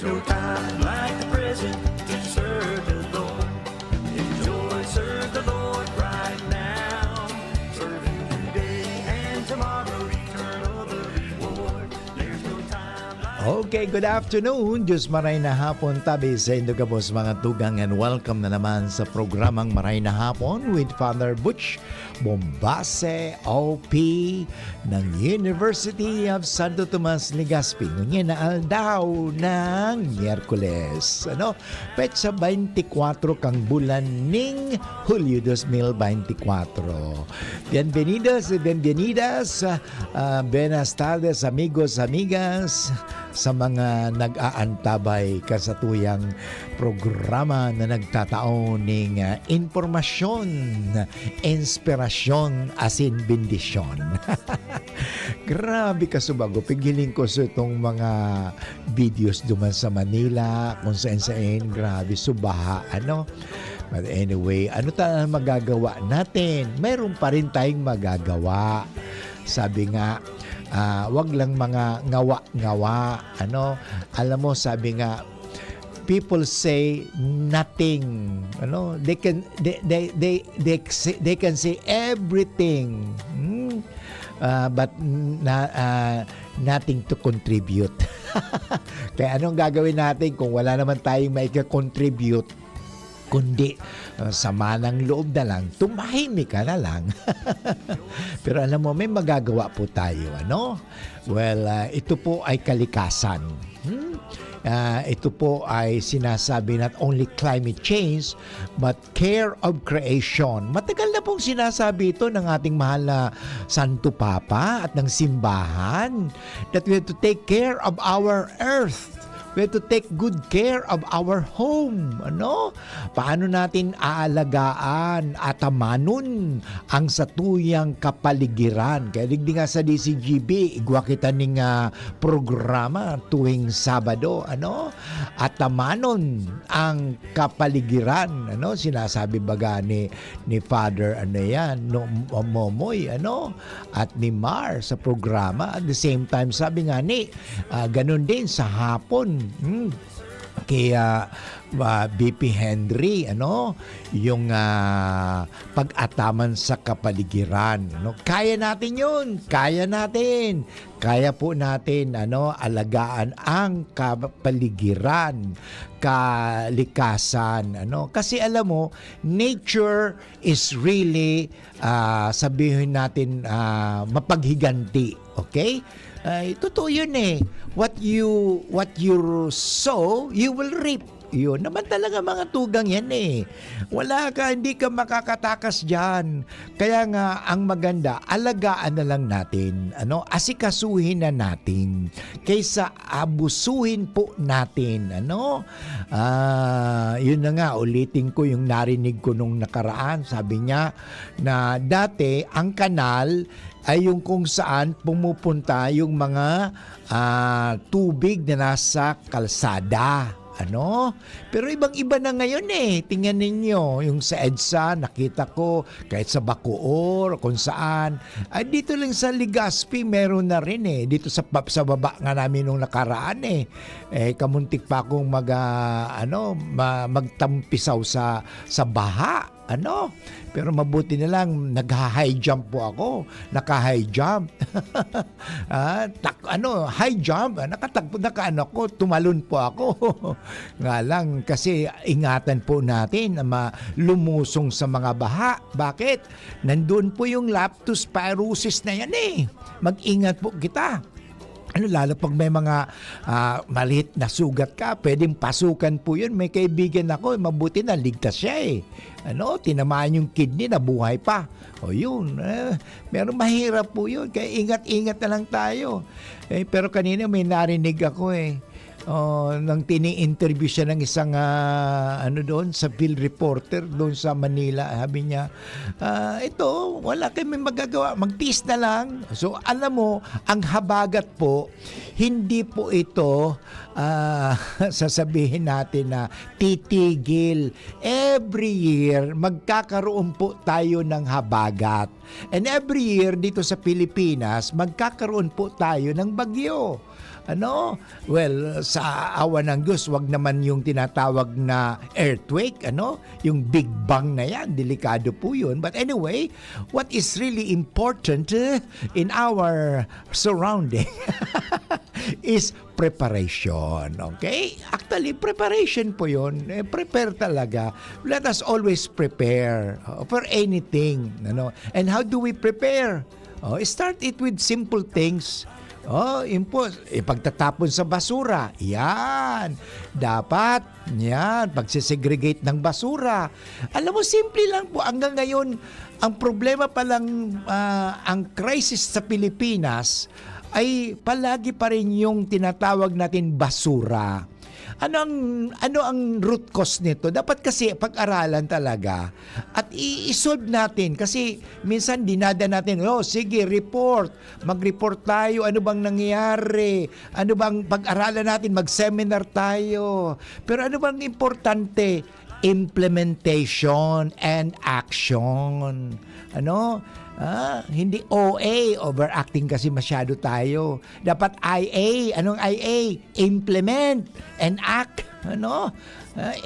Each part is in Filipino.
There's no time like the present to serve the Lord. Enjoy, serve the Lord right now. Serve Him today and tomorrow, eternal the reward. There's no time like... Okay, good afternoon. Diyos maray na hapon tabi sa inyo kabos mga tugang, and welcome na naman sa programang Maray na Hapon with Father Butch Bombase, OP ng University of Santo Tomas, Legazpi. Ngunyan na aldaw ng Miyerkules. Petsa 24 kang bulan ning Hulyo 2024. Bienvenidos, bienvenidas, buenas tardes, amigos, amigas, sa mga nag-aantabay kasatuyang programa na nagtataon ng informasyon, inspirasyon, asin bendisyon. Grabe ka subago. Pigiling ko sa itong mga videos duman sa Manila, kung saan. Grabe, subaha. But anyway, ano tayo magagawa natin? Meron pa rin tayong magagawa. Sabi nga, wag lang mga ngawa-ngawa. Alam mo, sabi nga, people say nothing. They can say everything. But nothing to contribute. Kaya anong gagawin natin kung wala naman tayong maika-contribute, kundi sama ng loob na lang, tumahimik ka na lang. Pero alam mo, may magagawa po tayo. Well, ito po ay kalikasan. Ito po ay sinasabi not only climate change, but care of creation. Matagal na pong sinasabi ito ng ating mahal na Santo Papa at ng simbahan, that we have to take care of our earth. We have to take good care of our home. Paano natin aalagaan at amanon ang satuyang kapaligiran? Kaya digdi nga sa DCGB, igwa kita ning programa tuwing Sabado. At amanon ang kapaligiran. Sinasabi baga ni Father Momoy, at ni Mar sa programa. At the same time, sabi nga ganun din sa hapon. Kaya BP Henry, yung pag-ataman sa kapaligiran. Kaya natin yun. Kaya natin. Kaya po natin alagaan ang kapaligiran, kalikasan. Kasi alam mo, nature is really, sabihin natin, mapaghiganti. Okay? Totoo yun eh. What you sow, you will reap. Yun naman talaga mga tugang yan eh. Hindi ka makakatakas dyan. Kaya nga, ang maganda, alagaan na lang natin. Asikasuhin na natin. Kaysa abusuhin po natin. Yun na nga, ulitin ko yung narinig ko nung nakaraan. Sabi niya na dati, ang kanal ay yung kung saan pumupunta yung mga tubig na nasa kalsada. Pero ibang-iba na ngayon eh. Tingnan ninyo, yung sa EDSA, nakita ko, kahit sa Bacoor, kung saan. Dito lang sa Legazpi, meron na rin eh. Dito sa baba nga namin nung nakaraan eh. Kamuntik pa akong magtampisaw sa baha. Pero mabuti na lang, nag-high jump po ako. Naka-high jump. High jump. Nakatakbo na ko, tumalon po ako. Nga lang, kasi ingatan po natin na lumusong sa mga baha. Bakit? Nandun po yung leptospirosis na yan eh. Mag-ingat po kita. Lalo pag may mga maliit na sugat ka, pwedeng pasukan po yun. May kaibigan ako, mabuti na ligtas siya eh. Tinamaan yung kidney, nabuhay pa. O yun, pero mahirap po yun. Kaya ingat-ingat na lang tayo. Pero kanina may narinig ako eh. Nang tini-interview siya ng isang doon sa field reporter doon sa Manila, sabi niya, ito, wala kami magagawa, magtiis na lang. So alam mo, ang habagat po, hindi po ito sasabihin natin na titigil. Every year, magkakaroon po tayo ng habagat. And every year dito sa Pilipinas, magkakaroon po tayo ng bagyo. Ano? Well, sa awa ng Diyos, wag naman yung tinatawag na earthquake, ano? Yung Big Bang na yan, delikado po yun. But anyway, what is really important in our surrounding is preparation, okay? Actually, preparation po yun. Prepare talaga. Let us always prepare for anything, ano? And how do we prepare? Start it with simple things. Pagtatapon sa basura. Yan. Dapat, yan, pagsisegregate ng basura. Alam mo, simple lang po. Hanggang ngayon, ang problema pa lang, ang crisis sa Pilipinas ay palagi pa rin yung tinatawag natin basura. Ano ang root cause nito? Dapat kasi pag-aralan talaga at i-solve natin kasi minsan dinada natin, sige, report. Mag-report tayo, ano bang nangyayari? Ano bang pag-aralan natin, mag-seminar tayo. Pero ano bang importante? Implementation and action. Ano? Hindi OA, overacting kasi masyado tayo. Dapat IA. Anong IA? Implement and act. Ano?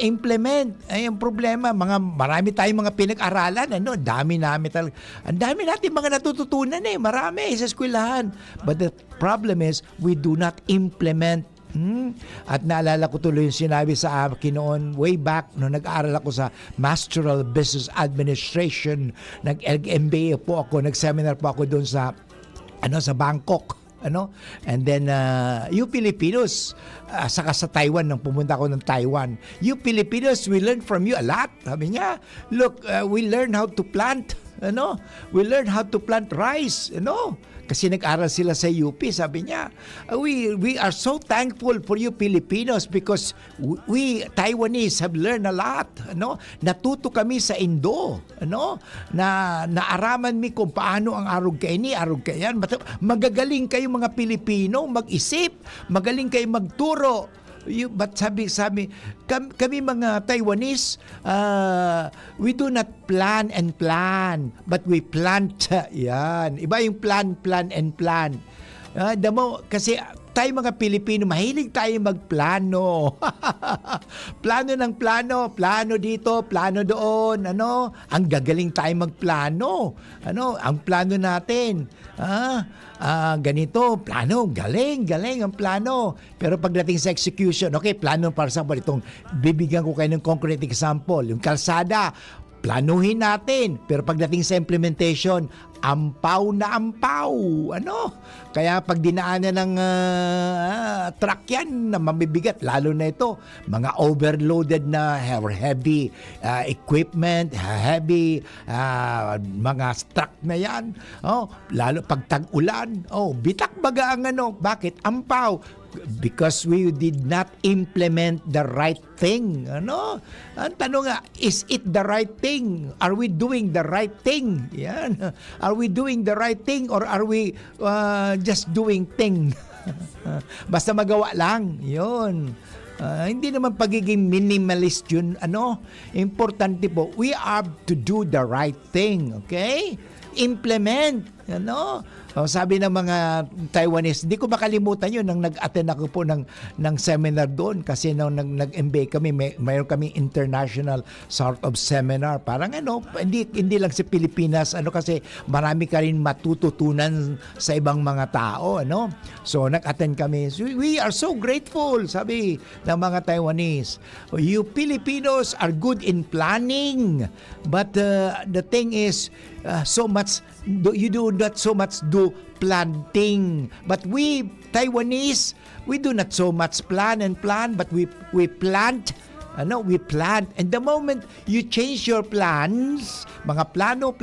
Implement. Ay, ang problema, marami tayong mga pinag-aralan. Ano? Dami namin talaga. Ang dami natin mga natututunan Marami sa eskwelahan. But the problem is, we do not implement. At naalala ko tuloy yung sinabi sa akin noon way back nung nag-aaral ako sa Masteral Business Administration. Nag-MBA po ako, nag-seminar po ako doon sa Bangkok. And then you Filipinos, saka sa Taiwan, nang pumunta ako ng Taiwan, you Filipinos, we learn from you a lot. Sabi niya, look, we learn how to plant. We learn how to plant rice. Kasi nag-aral sila sa UP, sabi niya, we are so thankful for you Filipinos because we Taiwanese have learned a lot. Natuto kami sa Indo. Na naaraman mi kung paano ang arog kayan. Magagaling kayo mga Pilipino, mag-isip. Magaling kayo magturo. But sabi kami mga Taiwanese, we do not plan and plan, but we plant. Yan. Iba yung plan and plan. Kasi tayo mga Pilipino, mahilig tayo magplano. Plano dito, plano doon, Ang gagaling tayo magplano. Ang plano natin. Ganito, plano, galing ang plano. Pero pagdating sa execution, okay, plano, for example, itong bibigyan ko kayo ng concrete example, yung kalsada, planuhin natin. Pero pagdating sa implementation, ampaw na ampaw. Kaya pag dinaanan ng truck yan na mabibigat, lalo na ito, mga overloaded na heavy equipment, heavy mga truck na yan. Lalo pag tag-ulan, bitak baga ang Bakit? Ampaw. Because we did not implement the right thing. Ang tanong nga, is it the right thing? Are we doing the right thing? Yan. Are we doing the right thing or are we just doing thing? Basta magawa lang. Yun. Hindi naman pagiging minimalist yun. Importante po, we have to do the right thing. Okay? Implement. Sabi ng mga Taiwanese, hindi ko makalimutan yun nang nag-attend ako po ng seminar doon kasi nung nag-MBA kami, mayroon kami international sort of seminar. Parang hindi lang sa Pilipinas, kasi marami ka rin matututunan sa ibang mga tao, So nag-attend kami. So, we are so grateful, sabi ng mga Taiwanese. You Filipinos are good in planning, but the thing is, you do not so much do planting. But we Taiwanese, we do not so much plan, but we plant. We plant. And the moment you change your plans, mga plano,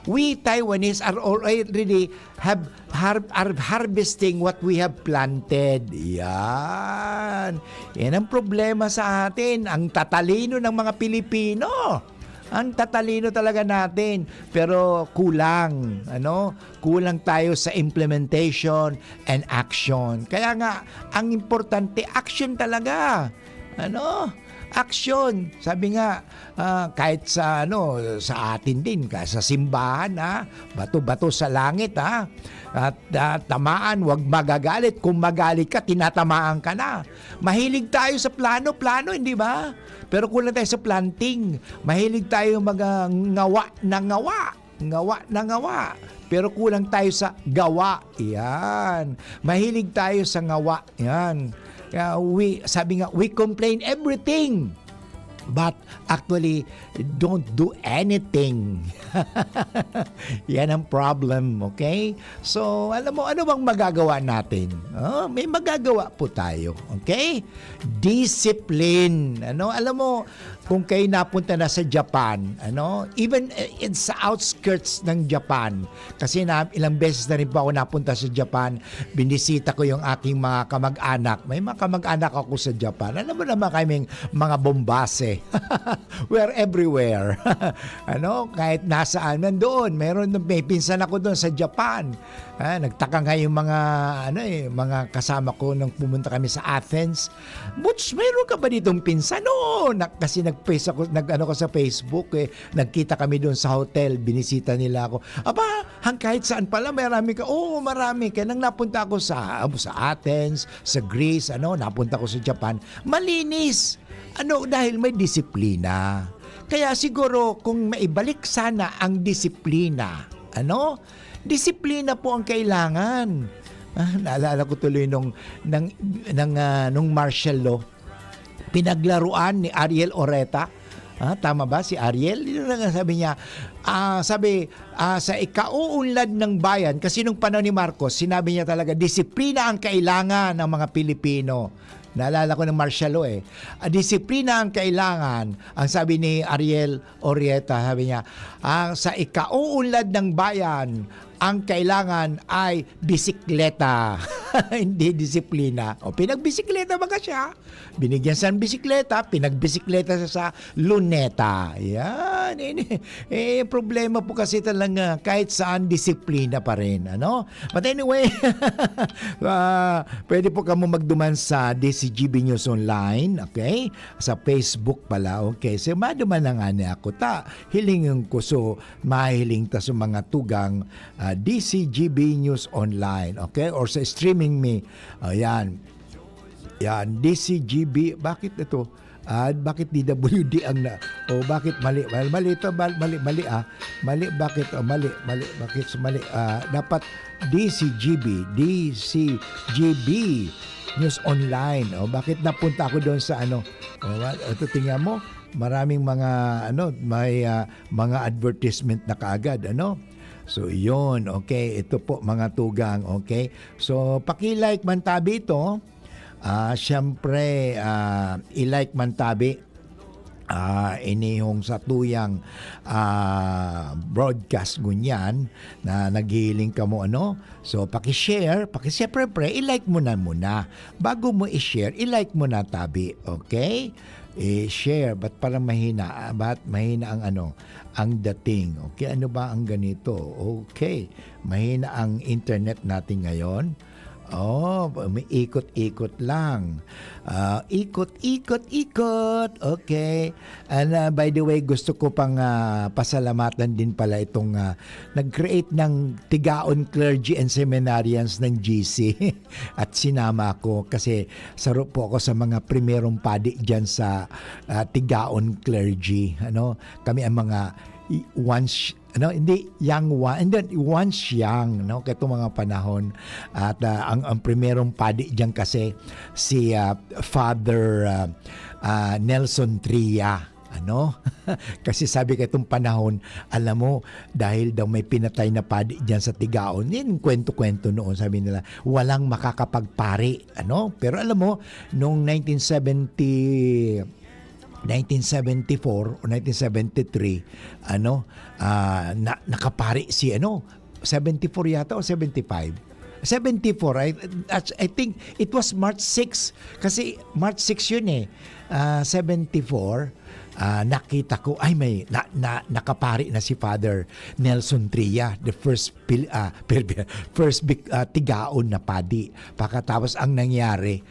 we Taiwanese are already are harvesting what we have planted. Yan. Yan ang problema sa atin. Ang tatalino ng mga Pilipino. Ang tatalino talaga natin, pero kulang, Kulang tayo sa implementation and action. Kaya nga, ang importante, action talaga. action. Sabi nga, kahit sa sa atin din, sa simbahan, bato-bato sa langit, at tamaan, wag magagalit. Kung magalit ka, tinatamaan ka na. Mahilig tayo sa plano, hindi ba? Pero kulang tayo sa planting. Mahilig tayo ngawa na ngawa. Pero kulang tayo sa gawa. Yan. Mahilig tayo sa ngawa. Yan. Sabi nga, we complain everything. But actually, don't do anything. Yan ang problem, okay? So, alam mo, ano bang magagawa natin? May magagawa po tayo, okay? Discipline. Alam mo, kung kayo napunta na sa Japan, even sa outskirts ng Japan, kasi ilang beses na rin po ako napunta sa Japan, binisita ko yung aking mga kamag-anak. May mga kamag-anak ako sa Japan. Alam mo naman kaming mga bombase. We're everywhere. Kahit nasaan, nandoon. May pinsan ako doon sa Japan. Nagtaka nga yung mga kasama ko nung pumunta kami sa Athens. Butch, meron ka ba ditong pinsan? Oo, kasi nag-face ako, ko sa Facebook nagkita kami doon sa hotel, binisita nila ako. Aba, kahit saan pala, marami ka. Oo, marami. Kaya nang napunta ako sa Athens, sa Greece, napunta ko sa Japan, malinis. Dahil may disiplina. Kaya siguro kung maibalik sana ang disiplina, disiplina po ang kailangan. Naalala ko tuloy nung martial law, pinaglaruan ni Ariel Oreta. Tama ba si Ariel? Yun lang sabi niya. Sa ikauunlad ng bayan, kasi nung panahon ni Marcos, sinabi niya talaga, disiplina ang kailangan ng mga Pilipino. Naalala ko ng martial law disiplina ang kailangan. Ang sabi ni Ariel Oreta, sabi niya, sa ikauunlad ng bayan, ang kailangan ay bisikleta. Hindi disiplina. Pinagbisikleta ba ka siya? Binigyan siya ng bisikleta, pinagbisikleta siya sa luneta. Yan. Problema po kasi talaga kahit saan disiplina pa rin. But anyway, pwede po kamo magduman sa DCGB News Online, okay? Sa Facebook pala, okay? So, maduman na nga niya ako. Hilingin ko so, mahiling ta sa mga tugang DCGB News Online, okay? Or sa streaming me. Yan, DCGB. Bakit ito? Bakit DWD ang bakit mali? Mali ito, mali. Mali, bakit? Mali. Bakit mali? Dapat DCGB News Online. Bakit napunta ako doon sa ito tingnan mo, maraming mga may mga advertisement na kaagad, So, yun, okay. Ito po, mga tugang, okay. So, paki-like man tabi ito. Siyempre, i-like man tabi. Inihong sa tuyang broadcast ngunyan na naghihiling ka mo So, paki-share, pre, i-like mo na muna. Bago mo i-share, i-like mo na tabi, okay? I-share, ba't parang mahina? Ba't mahina ang dating? Okay, ano ba ang ganito? Okay, mahina ang internet natin ngayon. May ikot-ikot lang. Ikot. Okay. And by the way, gusto ko pang pasalamatan din pala itong nag-create ng Tigaon Clergy and Seminarians ng GC. At sinama ko kasi saro po ako sa mga primerong padi dyan sa Tigaon Clergy. Kami ang mga hindi young one, and then once young, ketong mga panahon. At ang primerong padi diyan kasi si Father Nelson Tria. Kasi sabi ketong panahon, alam mo, dahil daw may pinatay na padi diyan sa Tigaon, yun kwento-kwento noon, sabi nila, walang makakapagpari. Pero alam mo, noong 1974 o 1973 nakapari si 74 yata o 75 74 I think it was March 6 kasi March 6 yun 74, nakita ko, ay may nakapari na si Father Nelson Tria, the first tigaon na padi. Pagkatapos ang nangyari,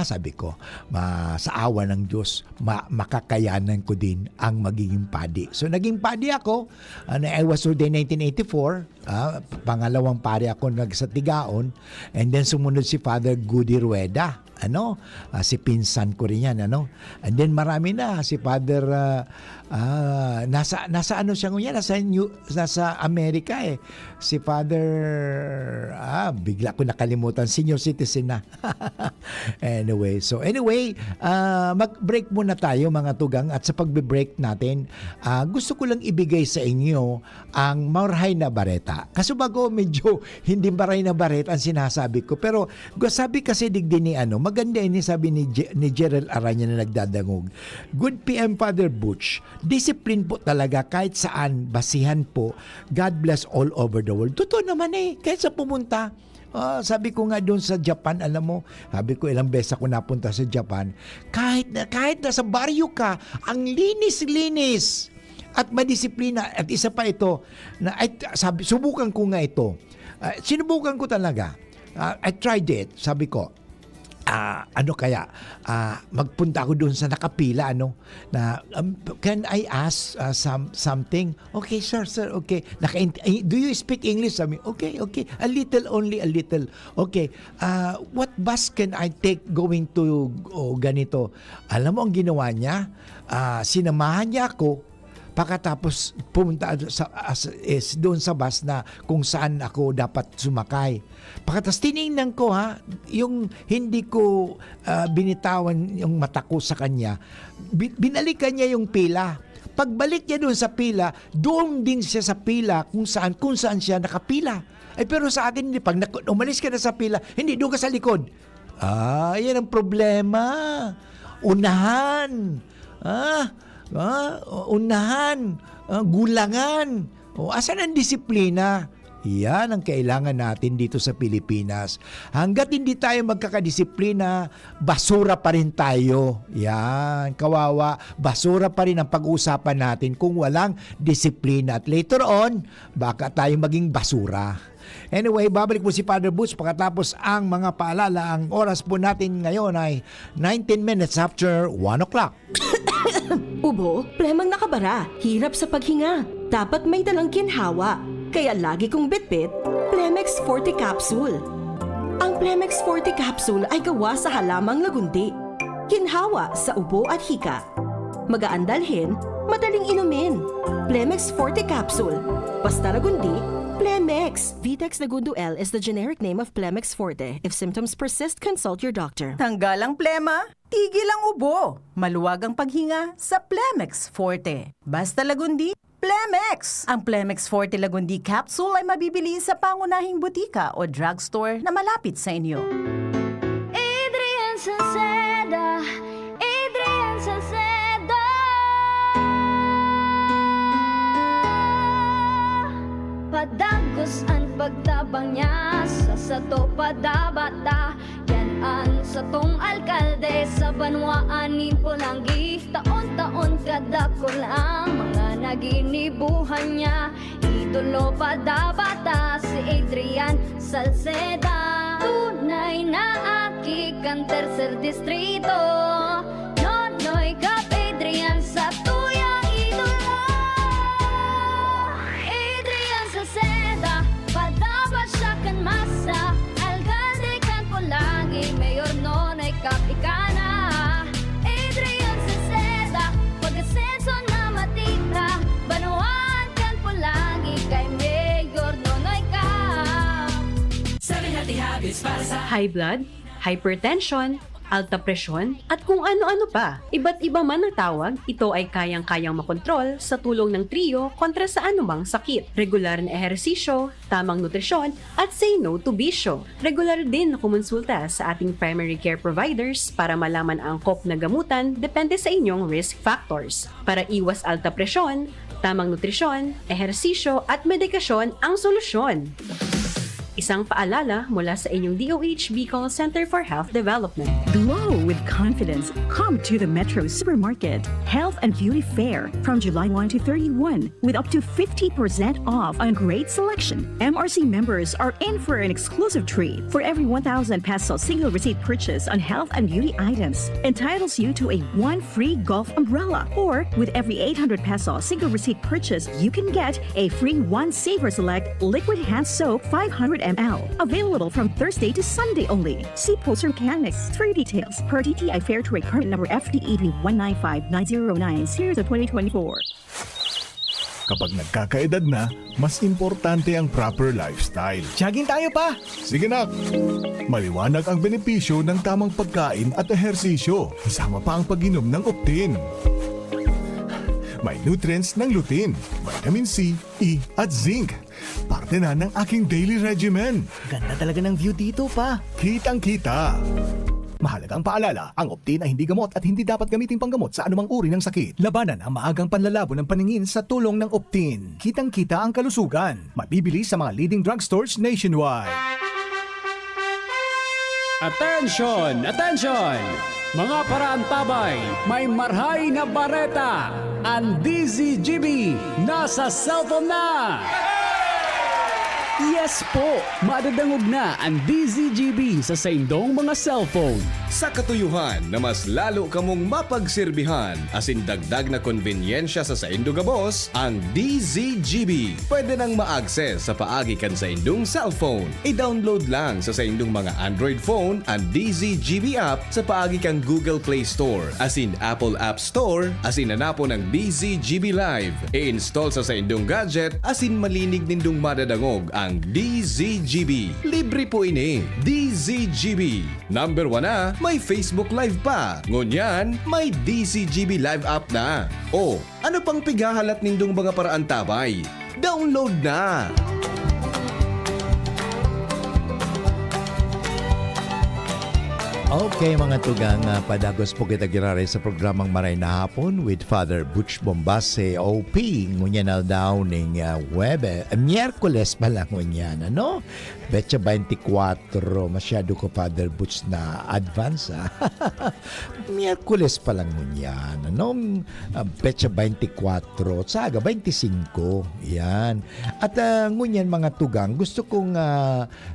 sabi ko, sa awa ng Diyos, makakayanan ko din ang magiging padi. So naging padi ako, I was ordained 1984, pangalawang pari ako sa tigaon, and then sumunod si Father Goody Rueda, si pinsan ko rin yan, and then marami na si Father nasa ano siya ngayon, nasa Amerika si Father bigla ko nakalimutan, senior citizen na. anyway mag-break muna tayo mga tugang, at sa pagbe-break natin gusto ko lang ibigay sa inyo ang Maray na Bareta, kasi bago medyo hindi Maray na Bareta ang sinasabi ko, pero sabi kasi digdi ni maganda ini sabi ni Gerald Aranya na nagdadangog. Good PM Father Butch, discipline po talaga kahit saan, basihan po. God bless all over the world. Totoo naman kahit sa pumunta. Sabi ko nga doon sa Japan, alam mo, sabi ko ilang beses ako napunta sa Japan, kahit nasa baryo ka, ang linis-linis at madisiplina. At isa pa ito, subukan ko nga ito. Sinubukan ko talaga. I tried it. Sabi ko, magpunta ako doon sa nakapila, can I ask something? Okay, sir, okay. Do you speak English? Sabi, okay, a little. Okay, what bus can I take going to ganito? Alam mo ang ginawa niya? Sinamahan niya ako. Pagkatapos pumunta doon sa bus na kung saan ako dapat sumakay. Pagkatapos tinignan ko yung hindi ko binitawan yung mata ko sa kanya. Binalikan niya yung pila. Pagbalik niya doon sa pila, doon din siya sa pila kung saan siya nakapila. Pero sa atin, pag umalis ka na sa pila, hindi, doon ka sa likod. Yan ang problema. Unahan. Unahan, gulangan. Asan ang disiplina? Yan ang kailangan natin dito sa Pilipinas. Hanggat hindi tayo magkakadisiplina, basura pa rin tayo. Yan, kawawa. Basura pa rin ang pag-uusapan natin kung walang disiplina. At later on, baka tayo maging basura. Anyway, babalik po si Father Butch pagkatapos ang mga paalala. Ang oras po natin ngayon ay 19 minutes after 1 o'clock. Ubo, plemang nakabara, hirap sa paghinga. Dapat may dalang ginhawa. Kaya lagi kong bitbit, Plemex Forte Capsule. Ang Plemex Forte Capsule ay gawa sa halamang lagundi. Ginhawa sa ubo at hika. Magaan dalhin, madaling inumin. Plemex Forte Capsule. Basta lagundi, Plemex. Vitex Nagundo L is the generic name of Plemex Forte. If symptoms persist, consult your doctor. Tanggal ang plema, tigil ang ubo. Maluwag ang paghinga sa Plemex Forte. Basta lagundi, Plemex. Ang Plemex Forte Lagundi Capsule ay mabibili sa pangunahing butika o drugstore na malapit sa inyo. Adrian Salceda, Adrian Salceda. Padagos ang pagtabang niya sa sato padabata. Yan sa tong alkalde sa banwaan Pulangi. Taon-taon kadako lang mga naginibuhan niya. Idolo padabata si Adrian Salceda. Tunay na aki kang tercer distrito. Nonoy kap Adrian sa tuyang idolo. Adrian Salceda, padabat siya kan masa. Alcalde kan Pulangi, mayor nonoy kap ikana. Adrian Salceda, pag-asenso na matita. Banuan kan Pulangi, kay mayor nonoy kap. High blood, hypertension, alta presyon, at kung ano-ano pa. Iba't iba man ang tawag, ito ay kayang-kayang makontrol sa tulong ng trio kontra sa anumang sakit. Regular na ehersisyo, tamang nutrisyon, at say no to bisyo. Regular din na kumonsulta sa ating primary care providers para malaman ang angkop na gamutan depende sa inyong risk factors. Para iwas alta presyon, tamang nutrisyon, ehersisyo at medikasyon ang solusyon. Isang paalala mula sa inyong DOH Bicol Center for Health Development. Glow with confidence. Come to the Metro Supermarket Health and Beauty Fair from July 1 to 31 with up to 50% off on great selection. MRC members are in for an exclusive treat. For every 1,000 peso single receipt purchase on health and beauty items, entitles you to a 1 free golf umbrella. Or with every 800 peso single receipt purchase, you can get a free 1 Saver Select liquid hand soap 500 ml. Available from Thursday to Sunday only. See poster mechanics for details. Per DTI Fair Trade Permit number FDEB 195909 series of 2024. Kapag nagkakaedad na, mas importante ang proper lifestyle. Jogging tayo pa! Sige nak! Maliwanag ang benepisyo ng tamang pagkain at ehersisyo. Kasama pa ang pag-inom ng Optin. May nutrients ng lutein, vitamin C, E at zinc. Parte na ng aking daily regimen. Ganda talaga ng view dito pa. Kitang-kita. Mahalagang paalala, ang Optin ay hindi gamot at hindi dapat gamitin panggamot sa anumang uri ng sakit. Labanan ang maagang panlalabo ng paningin sa tulong ng Optin. Kitang-kita ang kalusugan. Mabibili sa mga leading drugstores nationwide. Attention! Attention! Mga paraantabay, may marhay na bareta! Ang DZGB nasa cellphone na! Yes po! Madadangog na ang DZGB sa saindong mga cellphone. Sa katuyuhan na mas lalo kamong mapagserbihan asin dagdag na konbenyensya sa saindong gabos, ang DZGB pwede nang ma-access sa paagi kan sa indong cellphone. I-download lang sa saindong mga Android phone ang DZGB app sa paagi kan Google Play Store asin Apple App Store asin hanapon ang DZGB Live. I-install sa saindong gadget asin malinig nindong madadangog ang DZGB. Libre po ini. DZGB. Number 1 na, may Facebook Live pa. Ngunyan, may DZGB Live app na. O, ano pang pigahalat nindong mga paraan tabay? Download na! Okay mga tugang, padagos po kita girare sa programang Maray na Hapon with Father Butch Bombase OP. Ngunyan na daw ning Miyerkules pa lang ngunyan, ano? Betsa 24, masyado ko Father Butch na advance, ha? Miyerkules pa lang ngunyan, ano? Betsa 24, saga 25, yan. At ngunyan mga tugang, gusto kong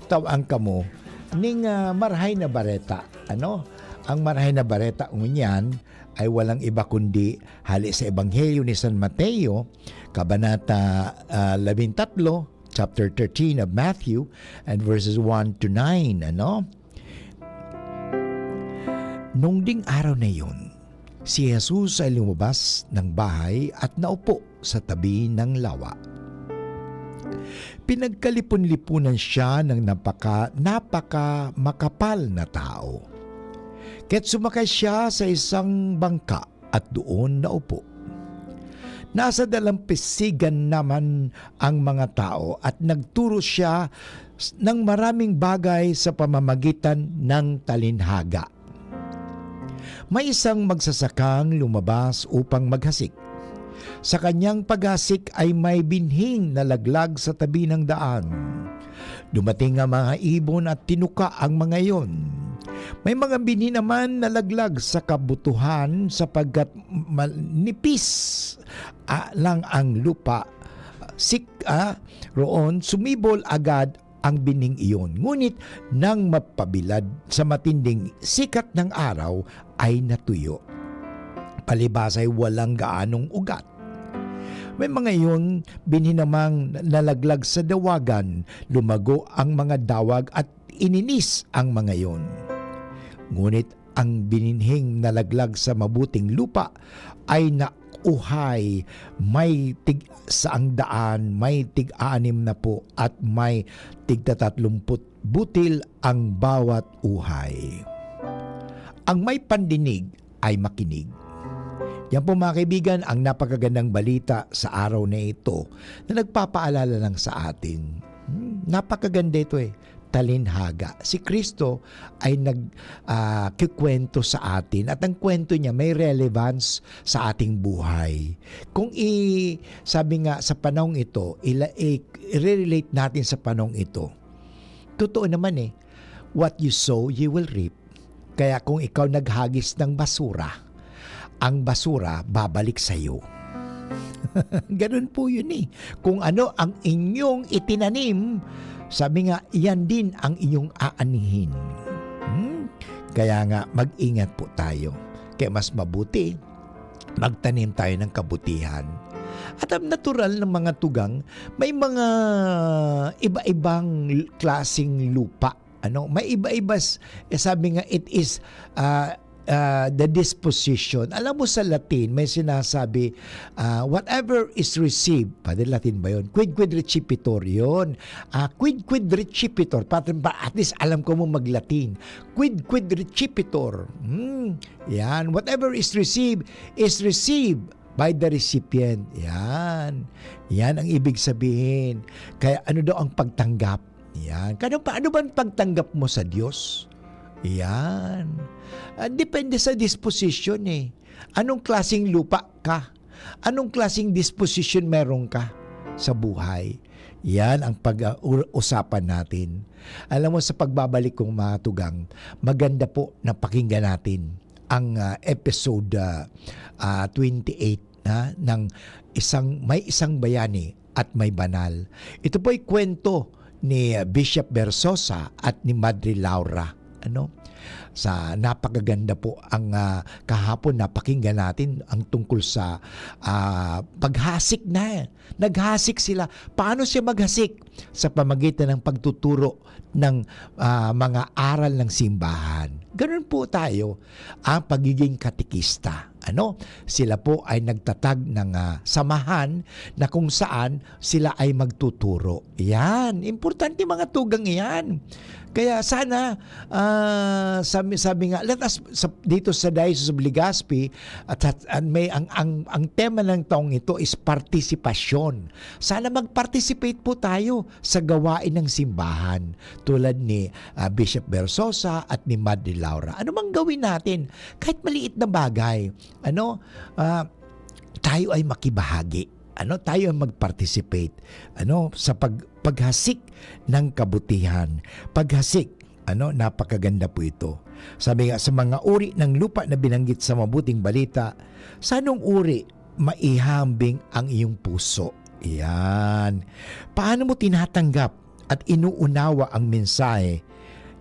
tawang kamo ning marhay na bareta. Ano? Ang marhay na bareta ngunyan ay walang iba kundi hali sa Ebanghelyo ni San Mateo, kabanata 13, chapter 13 of Matthew, and verses 1 to 9. Ano? Nung ding araw na yun, si Jesus ay lumabas ng bahay at naupo sa tabi ng lawa. Pinagkalipon-lipunan siya ng napaka makapal na tao. Kaya't sumakay siya sa isang bangka at doon naupo. Nasa dalampisigan naman ang mga tao at nagturo siya ng maraming bagay sa pamamagitan ng talinhaga. May isang magsasakang lumabas upang maghasik. Sa kanyang paghasik ay may binhing na laglag sa tabi ng daan. Dumating ang mga ibon at tinuka ang mga iyon. May mga binhi naman na laglag sa kabutuhan sapagkat nipis lang ang lupa. Roon sumibol agad ang bining iyon. Ngunit nang mapabilad sa matinding sikat ng araw ay natuyo. Palibas ay walang gaanong ugat. May mga iyon bininamang nalaglag sa dawagan, lumago ang mga dawag at ininis ang mga iyon. Ngunit ang bininhing nalaglag sa mabuting lupa ay nauhay, may tig-saang daan, may tig-anim na po at may tig-30 butil ang bawat uhay. Ang may pandinig ay makinig. Yan po mga kaibigan, ang napakagandang balita sa araw na ito na nagpapaalala lang sa atin. Napakaganda ito talinhaga. Si Kristo ay nagkikwento sa atin at ang kwento niya may relevance sa ating buhay. Kung sabi nga sa panahong ito, i-relate natin sa panahong ito, totoo naman eh. What you sow, you will reap. Kaya kung ikaw naghagis ng basura, ang basura babalik sa iyo. Ganun po yun eh. Kung ano ang inyong itinanim, sabi nga, yan din ang inyong aanihin. Kaya nga, mag-ingat po tayo. Kaya mas mabuti, magtanim tayo ng kabutihan. At ang natural ng mga tugang, may mga iba-ibang klasing lupa. May iba-iba, sabi nga, it is the disposition. Alam mo sa Latin, may sinasabi, whatever is received, pwede Latin ba yun? Quid recipitor yun. Quid recipitor. At least alam ko mo mag-Latin. Quid recipitor. Yan. Whatever is received by the recipient. Yan. Yan ang ibig sabihin. Kaya ano daw ang pagtanggap? Yan. Ano ba ang pagtanggap mo sa Diyos? Yan. Depende sa disposition eh. Anong klaseng lupa ka? Anong klaseng disposition meron ka sa buhay? Yan ang pag-usapan natin. Alam mo, sa pagbabalik kong mga tugang, maganda po na pakinggan natin ang episode 28 ng may isang bayani at may banal. Ito po ay kwento ni Bishop Bersosa at ni Madre Laura. Sa napakaganda po ang kahapon napakinggan natin ang tungkol sa paghasik na. Naghasik sila. Paano siya maghasik? Sa pamagitan ng pagtuturo ng mga aral ng simbahan. Ganun po tayo ang pagiging katikista. Sila po ay nagtatag ng samahan na kung saan sila ay magtuturo. Yan. Importante mga tugang yan. Kaya sana, sabi nga, let us, dito sa Diocese of Legazpi, at may, ang tema ng taong ito is partisipasyon. Sana mag-participate po tayo sa gawain ng simbahan, tulad ni Bishop Bersosa at ni Madre Laura. Ano mang gawin natin, kahit maliit na bagay, tayo ay makibahagi. Tayo ang mag-participate sa paghasik ng kabutihan. Paghasik, napakaganda po ito. Sabi nga, sa mga uri ng lupa na binanggit sa mabuting balita, sa anong uri maihambing ang iyong puso? Yan. Paano mo tinatanggap at inuunawa ang mensahe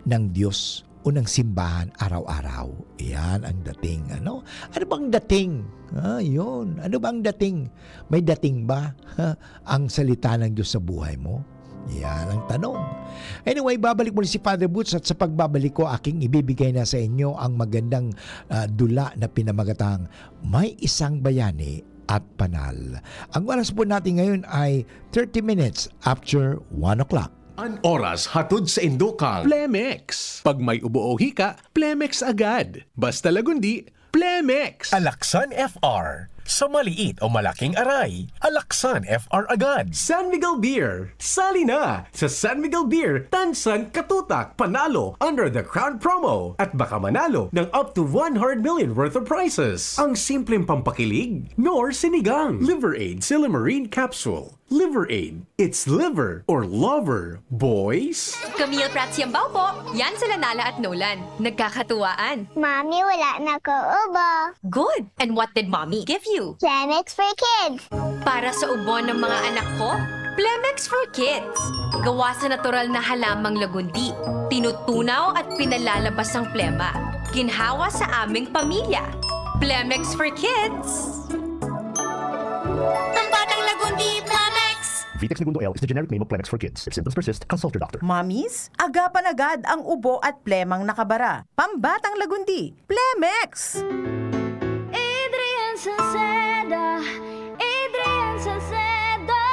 ng Diyos o ng simbahan araw-araw? Yan ang dating. Ano bang dating? Yun. Ano bang dating? May dating ba ang salita ng Diyos sa buhay mo? Yan ang tanong. Anyway, babalik muli si Father Butch, at sa pagbabalik ko, aking ibibigay na sa inyo ang magandang dula na pinamagatang May Isang Bayani at Banal. Ang oras po natin ngayon ay 30 minutes after 1 o'clock. An oras hatod sa Indokang Plemex. Pag may ubo o hika, Plemex agad. Basta lagundi, Plemex. Alaksan FR. Sa maliit o malaking aray, Alaksan FR agad. San Miguel Beer, sali na! Sa San Miguel Beer, tansan, katutak, panalo under the Crown promo at baka manalo ng up to 100 million worth of prizes. Ang simpleng pampakilig, nor sinigang. Liver Aid Silimarine Capsule. Liver Aid. It's liver or lover, boys. Camille Prats Yambaw po. Yan sila Nala at Nolan. Nagkakatuwaan. Mommy, wala na ko ubo. Good. And what did Mommy give you? Plemex for kids. Para sa ubo ng mga anak ko, Plemex for Kids. Gawa sa natural na halamang lagundi. Tinutunaw at pinalalabas ang plema. Ginhawa sa aming pamilya. Plemex for Kids. Pambatang lagundi, Plemex! Vitex Segundo L is the generic name of Plemex for kids. If symptoms persist, consult your doctor. Mommies, agapan agad ang ubo at plemang nakabara. Pambatang lagundi, Plemex! Adrian Salceda, Adrian Salceda.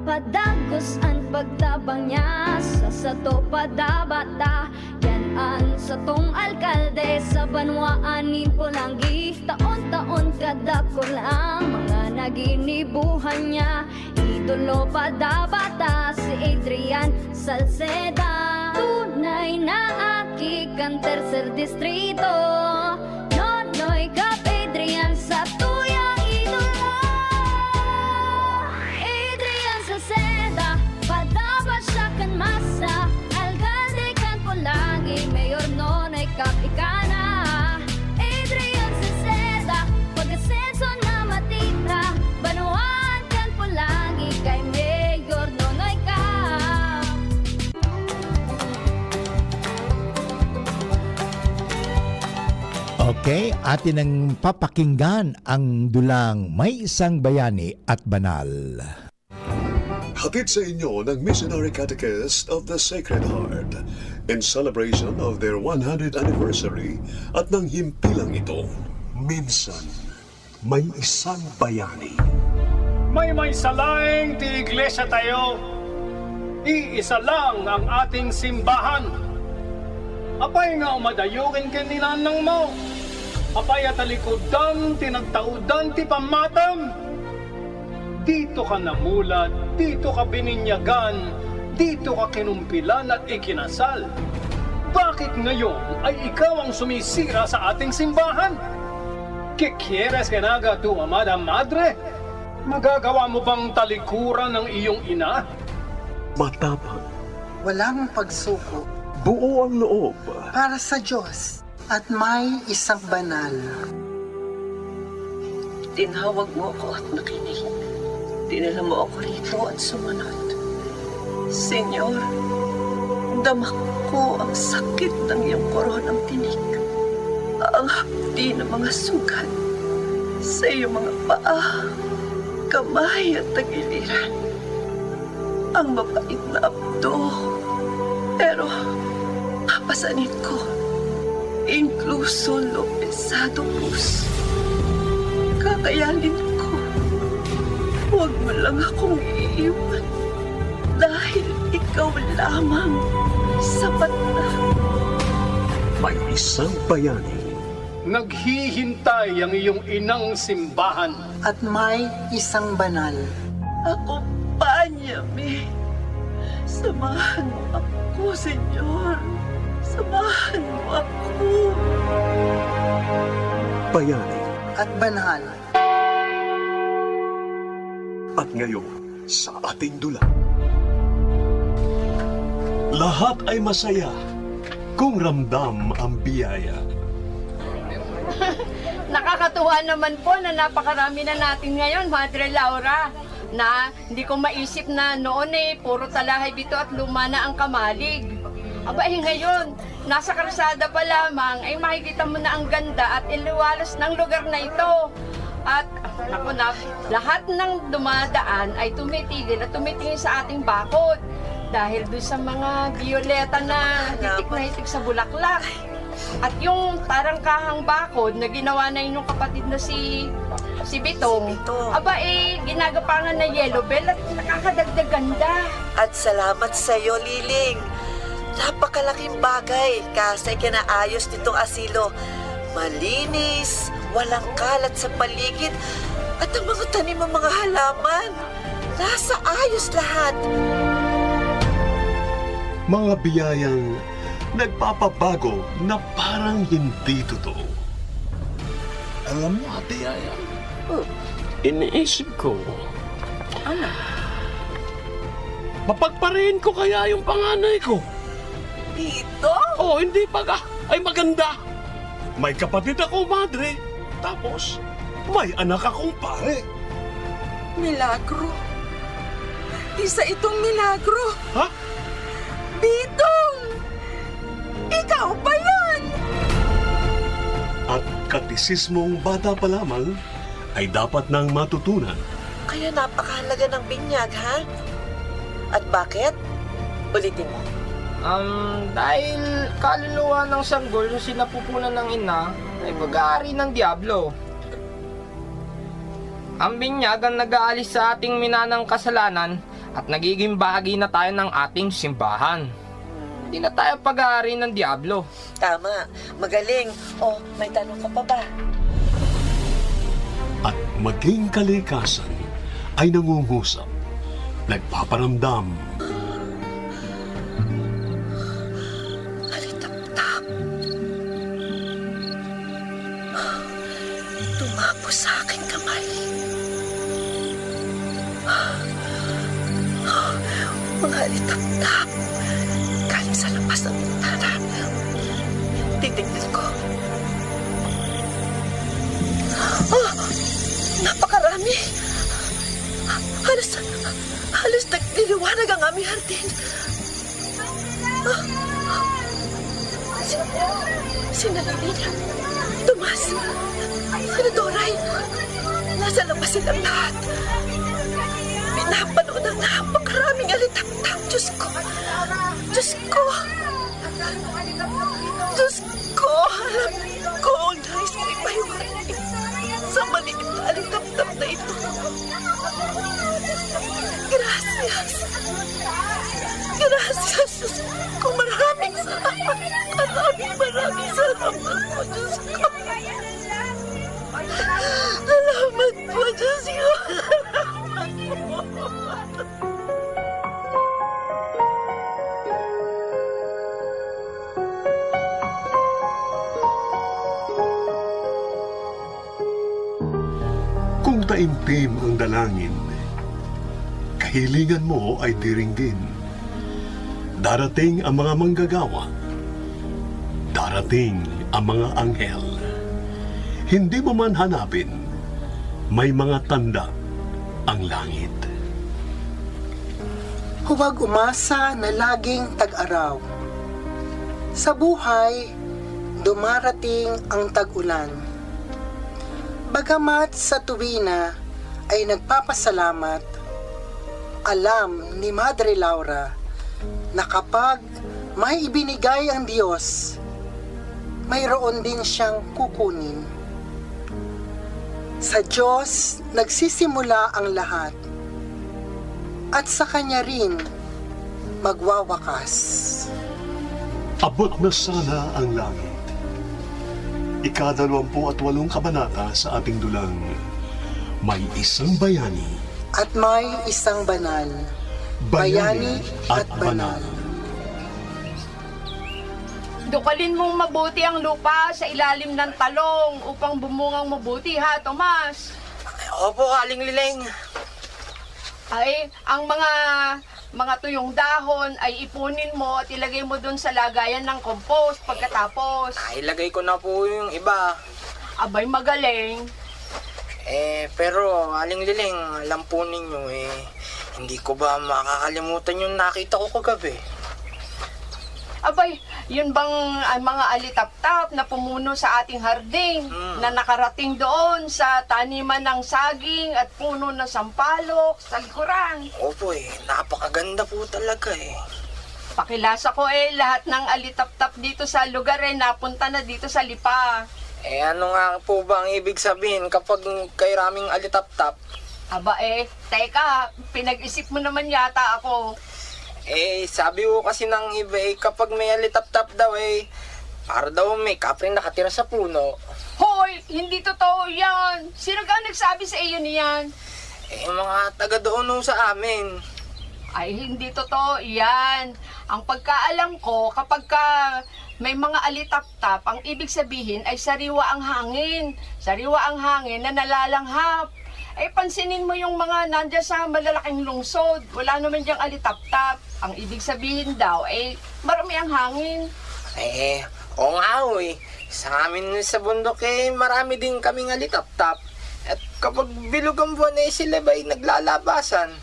Padagos ang pagtabang niya sa sato padabata. Yan sa tong alkalde sa banwaan ni Pulangi. Taon-taon kada ko lang mga naginibuhan niya. Idolo padabata si Adrian Salceda. Tunay na aki kan tercer distrito. Nonoy kap Adrian sa tuyang idolo. Adrian Okay, atin ang papakinggan ang dulang May Isang Bayani at Banal. Hatid sa inyo ng Missionary Catechist of the Sacred Heart in celebration of their 100th anniversary at ng himpilang ito, minsan may isang bayani. May salaing ti iglesia tayo, iisa lang ang ating simbahan. Apay nga umadayukin kanilanang mo, apay at alikodan tinagtaudan ti pamatam. Dito ka namulat, dito ka bininyagan, dito ka kinumpilan at ikinasal. Bakit ngayon ay ikaw ang sumisira sa ating simbahan? ¿Qué quieres que haga tu amada madre? Magagawa mo bang talikuran ng iyong ina? Matapang, Walang pagsuko buo ang loob, para sa Diyos at may isang banal. Tinawag mo ako at nakinig. Dinala mo ako rito at sumunod. Senyor, damak ko ang sakit ng iyong koronang tinik. Ang hapdi ng mga sugat sa iyong mga paa, kamay at tagiliran. Ang mapait na abdo, pero kapasanit ko, inkluso lo pesado cruz. Kakayanin ko. Huwag mo lang akong iiwan dahil ikaw lamang sapat na. may isang bayani. Naghihintay ang iyong inang simbahan. At may isang banal. Akumpanyame. Samahan mo ako, Senyor. Samahan mo ako. Bayani. At banal. At ngayon, sa ating dula. Lahat ay masaya kung ramdam ang biyaya. Nakakatuwa naman po na napakarami na natin ngayon, Madre Laura, na hindi ko maisip na noon puro talahay bito at luma na ang kamalig. Aba ngayon, nasa karsada pa lamang ay makikita mo na ang ganda at iliwalas ng lugar na ito. At naku na, lahat ng dumadaan ay tumitigil at tumitingin sa ating bakod dahil doon sa mga violeta na hitik sa bulaklak. At yung tarangkahang bakod na ginawa na inyong kapatid na si Bitong, aba ginagapangan na yellow bell at nakakadagdag ganda. At salamat sa iyo, Liling. Napakalaking bagay kasi kinaayos nitong asilo. Malinis, walang kalat sa paligid, at ang mga tanim ng mga halaman. Nasa ayos lahat. Mga biyayang nagpapabago na parang hindi totoo. Alam mo, Ate Yaya, iniisip ko, Ano? mapagparayin ko kaya yung panganay ko. Dito? Oh, hindi baga. Ay maganda. May kapatid ako, madre. Tapos, may anak akong pare. Milagro. Isa itong milagro. Ha? Bitong! Ikaw ba yan? At katisismong bata pa lamang ay dapat nang matutunan. Kaya napakahalaga ng binyag, ha? At bakit? Ulitin mo. Dahil kaluluwa ng sanggol na sinapupunan ng ina ay pag-aari ng Diablo. Ang binyag ang nag-aalis sa ating minanang kasalanan at nagiging bahagi na tayo ng ating simbahan. Hindi na tayo pag-aari ng Diablo. Tama. Magaling. Oh, may tanong ka pa ba? At maging kalikasan ay nangungusap, nagpaparamdam. Halitap-tap. Tumapo sa aking kamay. Mga halitap-tap. Galing sa labas ng bintana. Titignan ko. Napakarami. Halos nagliliwanag ang aming hardin. Sina Lilita, Tomas, sina Doray, nasa labas silang lahat. Pinapanood ang napakaraming alitap-tap. Diyos ko! Diyos ko! Diyos ko! Alam ko, nais mo ipayuhan sa maliit na alitap-tap na ito. Gracias! Gracias, Diyos ko! Maraming salamat! Maraming salamat po, Diyos ko! Salamat po, Diyos ko! Kung taimtim ang dalangin, kahilingan mo ay diringgin. Darating ang mga manggagawa. Darating ang mga anghel. Hindi mo man hanapin, may mga tanda ang langit. Huwag umasa na laging tag-araw. Sa buhay, dumarating ang tag-ulan. Bagamat sa tuwina ay nagpapasalamat, alam ni Madre Laura na kapag may ibinigay ang Diyos, mayroon din siyang kukunin. Sa Diyos nagsisimula ang lahat at sa Kanya rin magwawakas. Abot na sana ang langit. Ika-28 kabanata sa ating dulang, may isang bayani. At may isang banal. Bayani at banal. Dukalin mong mabuti ang lupa sa ilalim ng talong upang bumungang mabuti, ha, Tomas? Opo, Aling Liling. Ay, ang mga tuyong dahon ay ipunin mo at ilagay mo dun sa lagayan ng compost pagkatapos. Ilagay ko na po yung iba. Abay, magaling. Pero Aling Liling, alam po ninyo hindi ko ba makakalimutan yung nakita ko kagabi? Abay, yun bang mga alitap-tap na pumuno sa ating harding na nakarating doon sa taniman ng saging at puno ng sampalok sa likuran? Opo napakaganda po talaga Pakilasa ko lahat ng alitap-tap dito sa lugar napunta na dito sa Lipa. Ano nga po ba ang ibig sabihin kapag kay raming alitap-tap? Aba teka, pinag-isip mo naman yata ako. Sabi ko kasi ng iba kapag may alitap-tap daw para daw may kapring nakatira sa puno. Hoy, hindi totoo yan. Sino ka nagsabi sa iyo niyan? Mga taga doon sa amin. Ay, hindi totoo yan. Ang pagkaalam ko, kapag may mga alitap-tap, ang ibig sabihin ay sariwa ang hangin. Sariwa ang hangin na nalalanghap. Pansinin mo yung mga nandiyan sa malalaking lungsod. Wala naman diyang alitap-tap. Ang ibig sabihin daw, marami ang hangin. Oo nga Sa amin sa bundok marami din kaming alitap-tap. At kapag bilog ang buwan sila ba naglalabasan.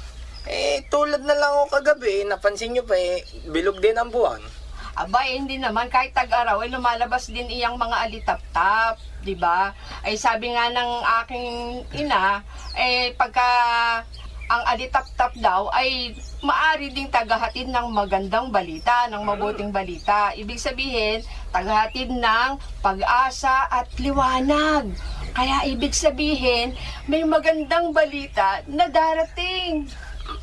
Tulad na lang ako kagabi, napansin nyo pa bilog din ang buwan. Aba, hindi naman. Kahit tag-araw, lumalabas din iyang mga alitap-tap. Diba? Sabi nga ng aking ina, pagka ang alitap-tap daw ay maari ding tagahatid ng magandang balita, ng mabuting balita. Ibig sabihin, tagahatid ng pag-asa at liwanag. Kaya ibig sabihin, may magandang balita na darating.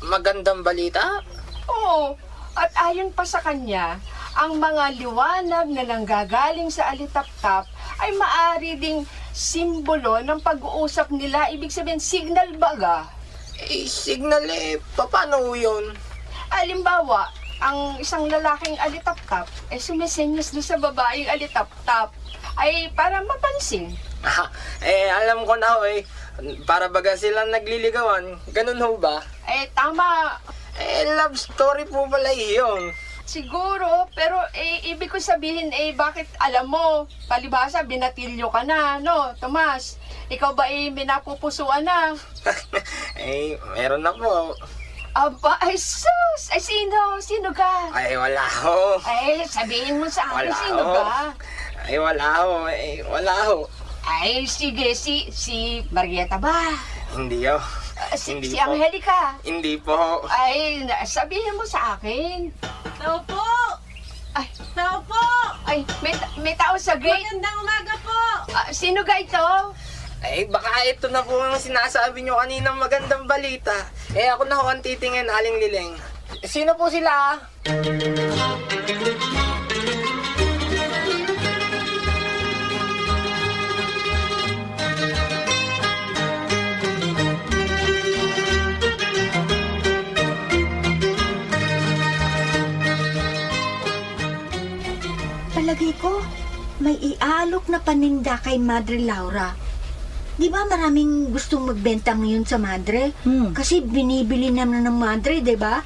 Magandang balita? Oo. At ayon pa sa kanya, ang mga liwanag na nanggagaling sa alitap-tap ay maari ding simbolo ng pag-uusap nila. Ibig sabihin, signal baga. Signal paano yun? Halimbawa, ang isang lalaking alitap-tap sumisenyas doon sa babaeng alitap-tap ay para mapansin. Alam ko na para baga silang nagliligawan. Ganun ho ba? Tama. Love story po pala yun. Siguro, pero ibig ko sabihin, bakit alam mo, palibhasa, binatilyo ka na, no, Tomas? Ikaw ba minapupusuan na? Meron na po. Aba, sus! Sino? Sino ka? Wala ho. Sabihin mo sa akin, Wala sino ho. ka? Ay, wala ho. Ay, sige, si Marieta ba? Hindi ho. Si Hindi po. Angelica. Hindi po. Ay, sabihin mo sa akin. Tao po! Ay, tao po! Ay, may tao sa gate. Magandang umaga po! Sino ga ito? Ay, baka ito na po ang sinasabi nyo kaninang magandang balita. Ako na ho ang titingin, Aling Liling. Sino po sila? Palagay ko, may iaalok na paninda kay Madre Laura. Di ba maraming gustong magbenta ngayon sa Madre? Kasi binibili naman ng Madre, di ba?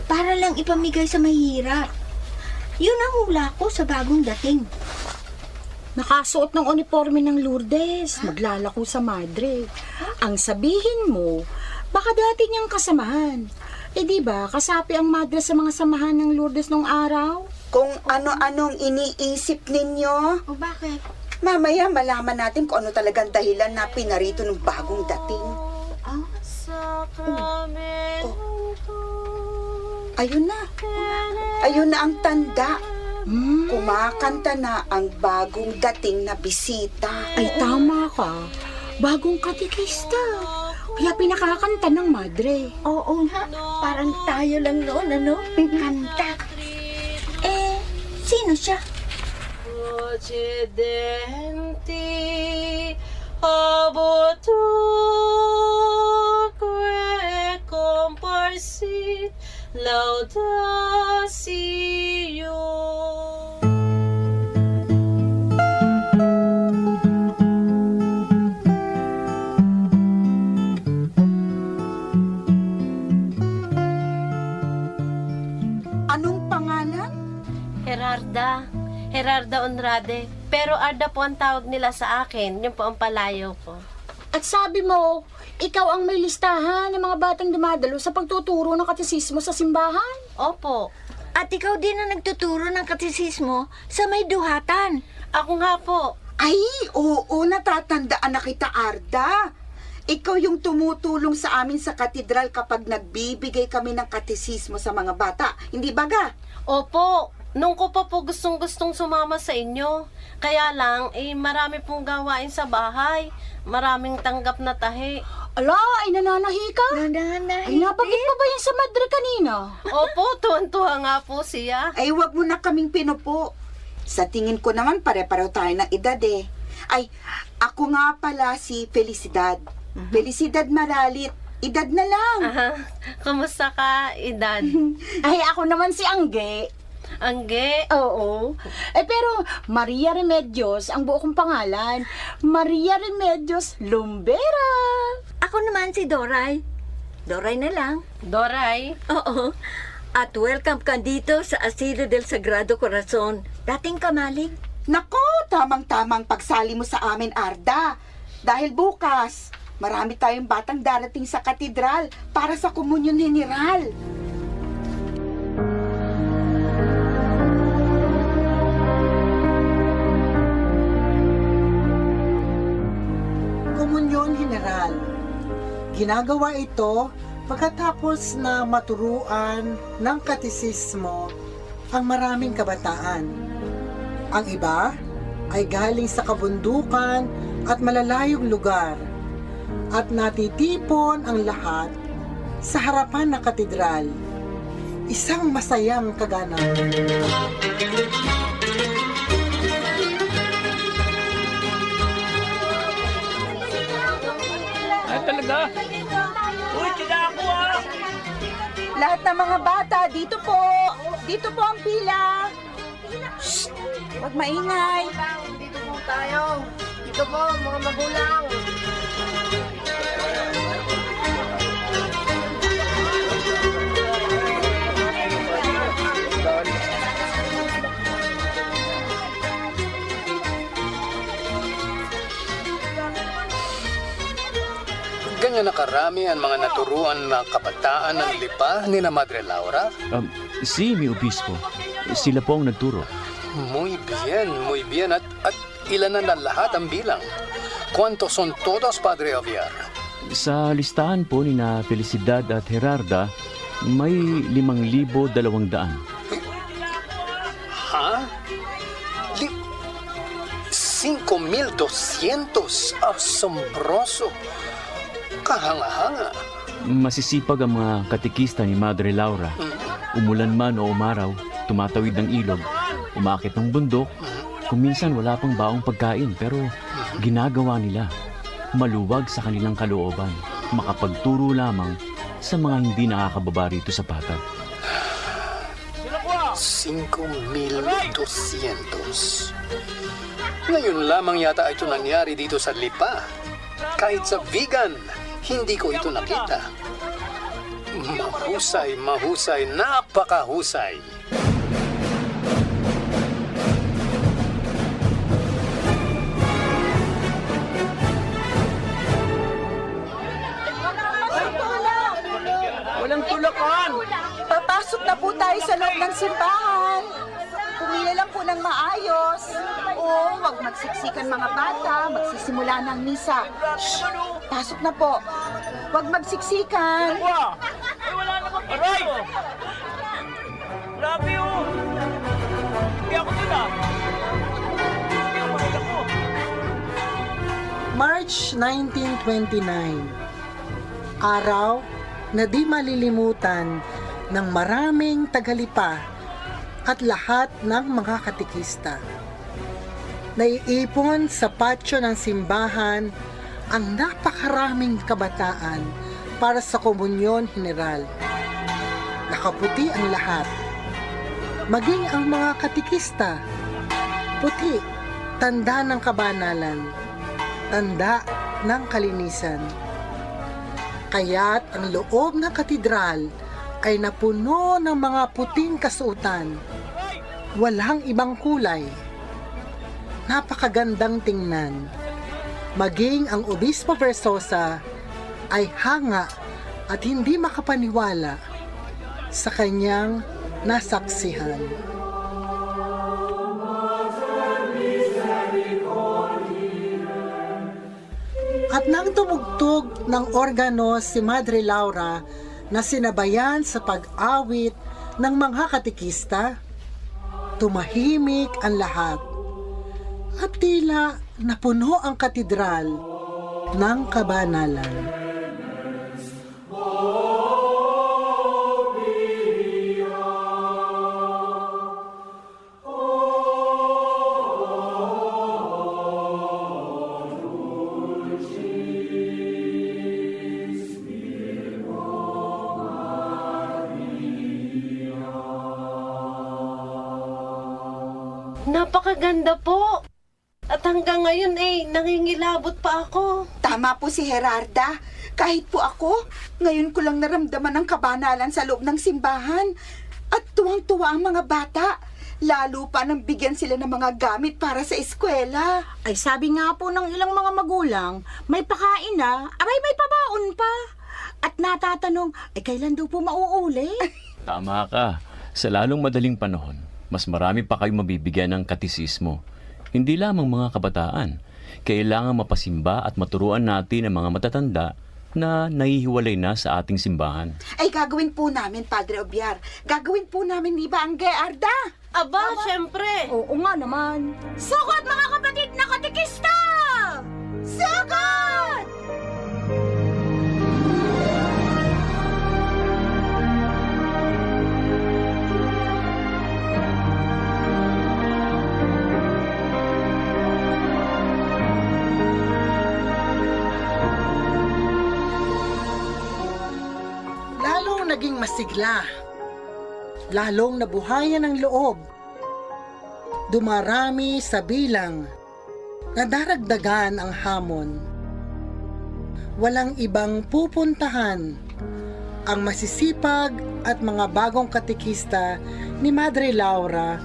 Para lang ipamigay sa mahirap. Yun ang hula ko sa bagong dating. Nakasuot ng uniforme ng Lourdes, maglalako sa Madre. Ang sabihin mo, baka dati niyang kasamahan. Di ba, kasapi ang Madre sa mga samahan ng Lourdes nung araw? Kung ano-anong iniisip ninyo. O bakit? Mamaya malaman natin kung ano talagang dahilan na pinarito ng bagong dating. Ayun na. Ayun na ang tanda. Kumakanta na ang bagong dating na bisita. Ay, tama ka. Bagong katikista. Kaya pinakakanta ng Madre. Oo nga. Parang tayo lang noon, ano? Kanta. Sino siya? Occidenti aboturque comparsit laudatio. Anong pangalan? Gerarda Onrade. Pero Arda po ang tawag nila sa akin. Yun po ang palayo ko. At sabi mo, ikaw ang may listahan ng mga batang dumadalo sa pagtuturo ng katekismo sa simbahan? Opo. At ikaw din ang nagtuturo ng katekismo sa may duhatan. Ako nga po. Ay, oo, natatandaan na kita, Arda. Ikaw yung tumutulong sa amin sa katedral kapag nagbibigay kami ng katekismo sa mga bata. Hindi ba ga? Opo. Nung ko pa po gustong-gustong sumama sa inyo. Kaya lang, marami pong gawain sa bahay. Maraming tanggap na tahi. Ala, ay nananahi ka? Nananahi. Ay, napagit pa ba yan sa Madre kanina? Opo, tuwan-tuwa nga po siya. Ay, wag mo na kaming pinupo. Sa tingin ko naman, pare-pareho tayo ng edad eh. Ay, ako nga pala si Felicidad. Felicidad Maralit. Edad na lang. Kumusta ka, Edad? Ay, ako naman si Angge. Angge? Oo. Pero Maria Remedios ang buo kong pangalan. Maria Remedios Lumbera. Ako naman si Doray. Doray na lang. Doray? Oo. At welcome ka dito sa Asilo del Sagrado Corazon. Dating kamalig. Nako, tamang-tamang pagsali mo sa amin, Arda. Dahil bukas, marami tayong batang darating sa katedral para sa komunyon general. Komunyon General. Ginagawa ito pagkatapos na maturuan ng katekismo ang maraming kabataan. Ang iba ay galing sa kabundukan at malalayong lugar at natitipon ang lahat sa harapan ng katedral. Isang masayang kaganap. Talaga? Uy, kina ako ah! Lahat ng mga bata, dito po! Dito po ang pila! Shh! Huwag maingay! Dito po tayo. Dito po, mga magulang. Ganyan na karami ang mga naturuan na kabataan ng lipa ni na Madre Laura? Si mi obispo. Sila po ang nagturo. Muy bien. At ilan na lahat ang bilang? ¿Cuántos son todos, Padre Javier? Sa listahan po ni na Felicidad at Gerarda, may 5,200. Ha? 5,200? Asombroso. Kahanga-hanga. Masisipag ang mga katikista ni Madre Laura. Umulan man o umaraw, tumatawid ng ilog, umakit ng bundok, kung minsan wala pang baong pagkain pero ginagawa nila. Maluwag sa kanilang kalooban, makapagturo lamang sa mga hindi nakakababa rito sa patag. 5,200. Ngayon lamang yata ito nangyari dito sa Lipa. Kahit sa vegan, hindi ko ito nakita. Mahusay, napakahusay. Walang tulakan! Papasok na po tayo sa loob ng simbahan. Pumili lang po ng maayos. Oo, wag magsiksikan mga bata. Magsisimula ng misa. Shh! Pasok na po. Wag magsiksikan. Ay, wala naman po. Aray! Grabe oh! Hindi ako dun ah. Hindi ako makita ko. March 1929. Araw na di malilimutan ng maraming tagalipa at lahat ng mga katikista. Naiipon sa patio ng simbahan ang napakaraming kabataan para sa komunyon general. Nakaputi ang lahat. Maging ang mga katikista. Puti, tanda ng kabanalan, tanda ng kalinisan. Kaya't ang loob ng katedral ay napuno ng mga puting kasuotan. Walang ibang kulay. Napakagandang tingnan. Maging ang Obispo Versosa ay hanga at hindi makapaniwala sa kanyang nasaksihan. At nang tumugtog ng organo si Madre Laura na sinabayan sa pag-awit ng mga katikista, tumahimik ang lahat at tila napuno ang katedral ng kabanalan. Napakaganda po. At hanggang ngayon nangingilabot pa ako. Tama po si Gerarda. Kahit po ako, ngayon ko lang naramdaman ang kabanalan sa loob ng simbahan. At tuwang-tuwa ang mga bata. Lalo pa nang bigyan sila ng mga gamit para sa eskwela. Ay sabi nga po ng ilang mga magulang, may pakain na, abay may pabaon pa. At natatanong, ay kailan daw po mauuli? Tama ka. Sa lalong madaling panahon, mas marami pa kayong mabibigyan ng katisismo. Hindi lamang mga kabataan. Kailangan mapasimba at maturuan natin ang mga matatanda na nahihiwalay na sa ating simbahan. Ay gagawin po namin, Padre Obiar. Gagawin po namin, di ba, ang Gerarda? Aba, syempre. Oo nga naman. Sugod mga kapatid na katikista! Sugod! Naging masigla, lalong nabuhayan ang loob, dumarami sa bilang, nadaragdagan ang hamon. Walang ibang pupuntahan ang masisipag at mga bagong katikista ni Madre Laura,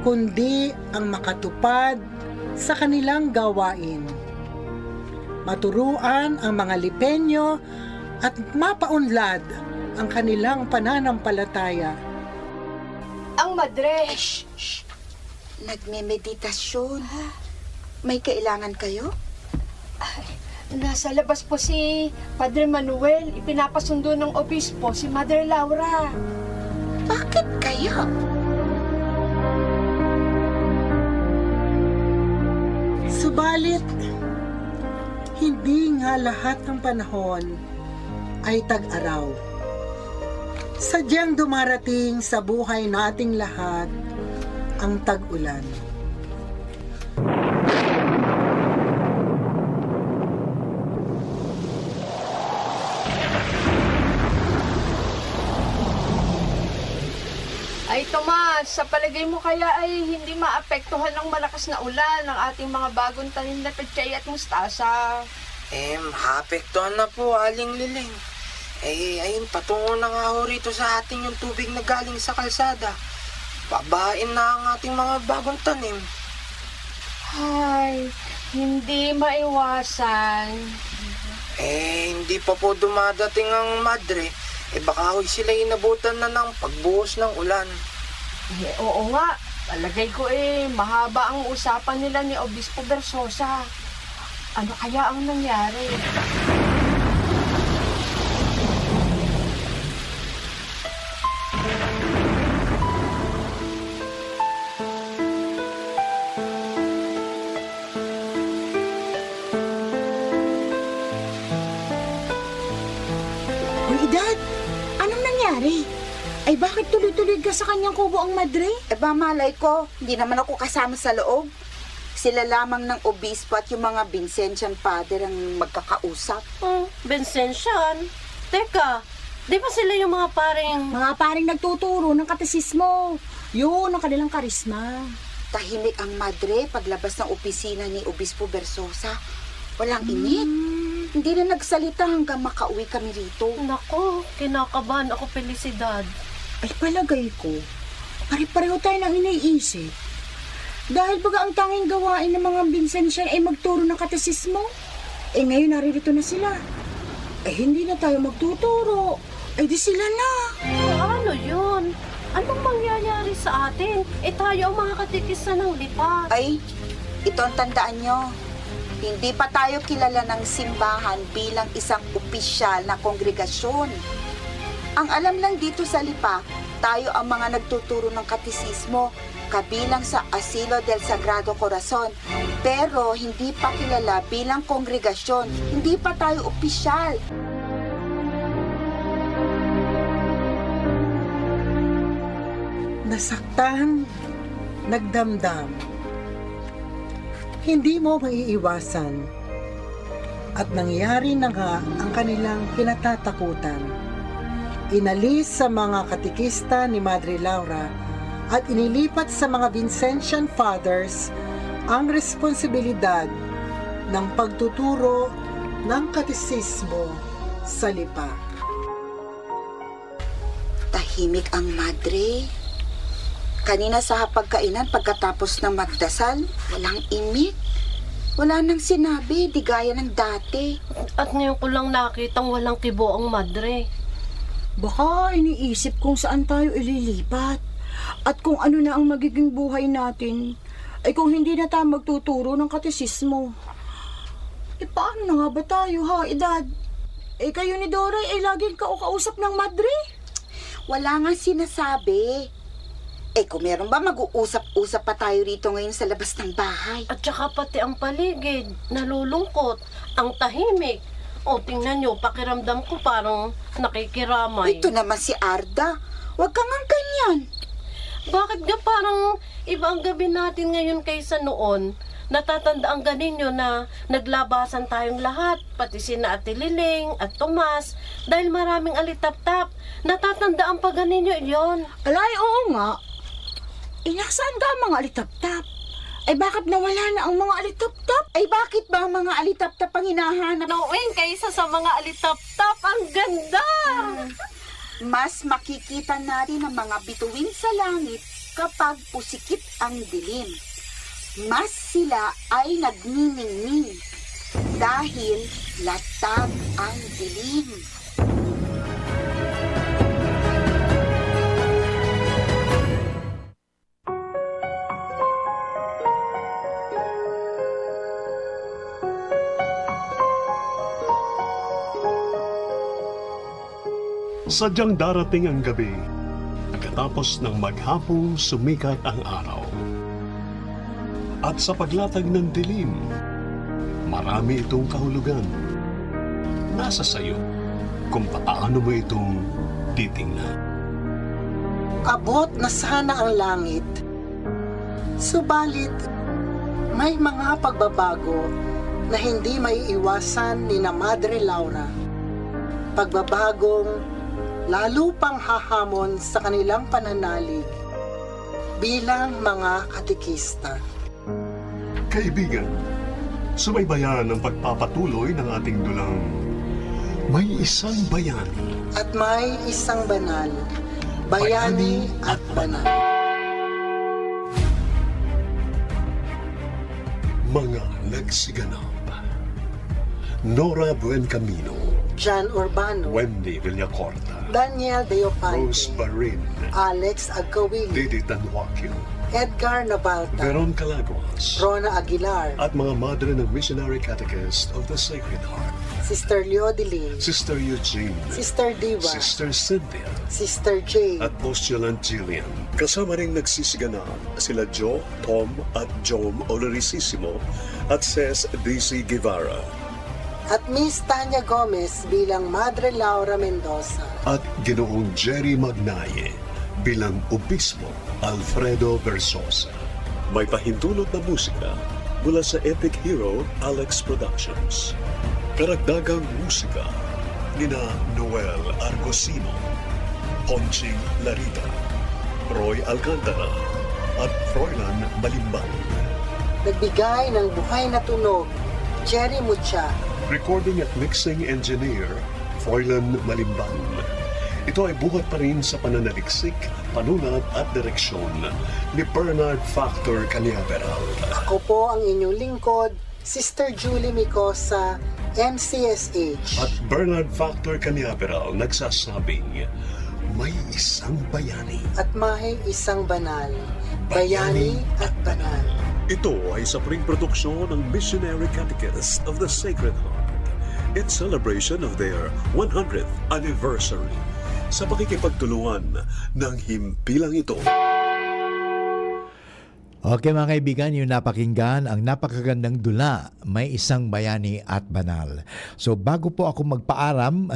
kundi ang makatupad sa kanilang gawain. Maturuan ang mga lipenyo at mapaunlad ang kanilang pananampalataya. Ang madre. nagme-meditasyon. May kailangan kayo? Nasa labas po si Padre Manuel. Ipinapasundo ng obispo si Mother Laura. Bakit kaya? Subalit, hindi nga lahat ng panahon ay tag-araw. Sadyang dumarating sa buhay nating lahat ang tag-ulan. Ay, Tomas, sa palagay mo kaya ay hindi maapektuhan ng malakas na ulan ng ating mga bagong tanim na pechay at mustasa? Maapektuhan na po, Aling Liling. Ayun, patungo na nga ho rito sa ating yung tubig na galing sa kalsada. Babain na ang ating mga bagong tanim. Ay, hindi maiwasan. Hindi pa po dumadating ang madre. Baka ho'y sila inabutan na ng pagbuhos ng ulan. Oo nga. Palagay ko mahaba ang usapan nila ni Obispo Versosa. Ano kaya ang nangyari? Dad, anong nangyari? Ay bakit tuloy-tuloy ka sa kanyang kubo ang madre? Malay ko, hindi naman ako kasama sa loob. Sila lamang ng obispo at yung mga Vincentian Father ang magkakausap. Vincentian? Teka, di ba sila yung mga paring... Mga paring nagtuturo ng katesismo. Yun ang kanilang karisma. Tahimik ang madre paglabas ng opisina ni Obispo Versosa. Walang init. Hindi na nagsalita hanggang makauwi kami rito. Nako, kinakabahan ako, Felicidad. Ay palagay ko, pare-pareho tayo nang iniisip. Dahil baga ang tanging gawain ng mga Vincentian ay magturo ng katesismo. Ngayon naririto na sila. Hindi na tayo magtuturo. Di sila na. Ano yun? Anong mangyayari sa atin? Tayo ang mga katikisa ng lipa. Ito ang tandaan nyo. Hindi pa tayo kilala ng simbahan bilang isang opisyal na kongregasyon. Ang alam lang dito sa Lipa, tayo ang mga nagtuturo ng katesismo kabilang sa Asilo del Sagrado Corazon. Pero hindi pa kilala bilang kongregasyon. Hindi pa tayo opisyal. Nasaktan, nagdamdam. Hindi mo maiiwasan. At nangyari na nga ang kanilang kinatatakutan. Inalis sa mga katikista ni Madre Laura at inilipat sa mga Vincentian Fathers ang responsibilidad ng pagtuturo ng katesismo sa Lipa. Tahimik ang madre. Kanina sa hapagkainan pagkatapos ng magdasal, walang imik. Wala nang sinabi, di gaya ng dati. At ngayon ko lang nakitang walang kibo ang madre. Baka iniisip kung saan tayo ililipat. At kung ano na ang magiging buhay natin, ay kung hindi na tayo magtuturo ng katesismo. Paano na nga ba tayo ha, edad? Kayo ni Doray ay laging kausap ng madre. Wala nga sinasabi. Kung meron ba, mag-uusap-usap pa tayo rito ngayon sa labas ng bahay. At saka pati ang paligid, nalulungkot, ang tahimik. Tingnan nyo, pakiramdam ko parang nakikiramay. Ito naman si Arda. Huwag kang ang ganyan. Bakit ga parang iba ang gabi natin ngayon kaysa noon? Natatandaan ganin nyo na naglabasan tayong lahat, pati sina Ate Liling at Tomas, dahil maraming alitap-tap. Natatandaan pa ganin nyo yun. Alay, oo nga. Nasaan ka ang mga alitap-tap? Bakit nawala na ang mga alitap-tap? Bakit ba ang mga alitap-tap ang hinahanap? Noon, kaysa sa mga alitap-tap, ang ganda! Mas makikita natin ang mga bituin sa langit kapag pusikit ang dilim. Mas sila ay nagniningning dahil latag ang dilim. Sadyang darating ang gabi, pagkatapos ng maghapong sumikat ang araw. At sa paglatag ng dilim, marami itong kahulugan. Nasa sayo kung paano mo itong titingnan. Abot na sana ang langit. Subalit, may mga pagbabago na hindi maiiwasan ni na Madre Laura. Pagbabagong lalo pang hahamon sa kanilang pananalig bilang mga katikista. Kaibigan, subaybayan ang pagpapatuloy ng ating dulang may isang bayani. At may isang banal, bayani at banal. Mga nagsiganap. Nora Buencamino, John Urbano, Wendy Villacorta, Daniel Deopante, Rose Barin, Alex Agkawili, Didi Tanhuacio, Edgar Nabalta, Veron Calaguas, Rona Aguilar, at mga madre ng Missionary Catechist of the Sacred Heart, Sister Leodilin, Sister Eugene, Sister Diva, Sister Cynthia, Sister Jane, at Postulant Jillian. Kasama ring nagsisiganap sila Joe, Tom at Jom Olorisissimo at Ces D.C. Guevara. at Miss Tanya Gomez bilang Madre Laura Mendoza. At Ginoong Jerry Magnaye bilang Obispo Alfredo Versosa. May pahintulot na musika mula sa epic hero Alex Productions. Karagdagang musika nina Noel Argosino, Conching Larita, Roy Alcantara at Froilan Malimbang. Nagbigay ng buhay na tunog, Jerry Mucha. Recording at mixing engineer, Froilan Malimbang. Ito ay buhat pa rin sa pananaliksik, panulat at direksyon ni Bernard Factor Caniaveral. Ako po ang inyong lingkod, Sister Julie Micosa, MCSH. At Bernard Factor Caniaveral nagsasabing, may isang bayani. At may isang banal, bayani at banal. Ito ay sa produksyon ng Missionary Catechist of the Sacred Heart in celebration of their 100th anniversary sa pakikipagtulungan ng himpilang ito. Okay mga kaibigan, yung napakinggan ang napakagandang dula, may isang bayani at banal. So bago po ako magpaaram,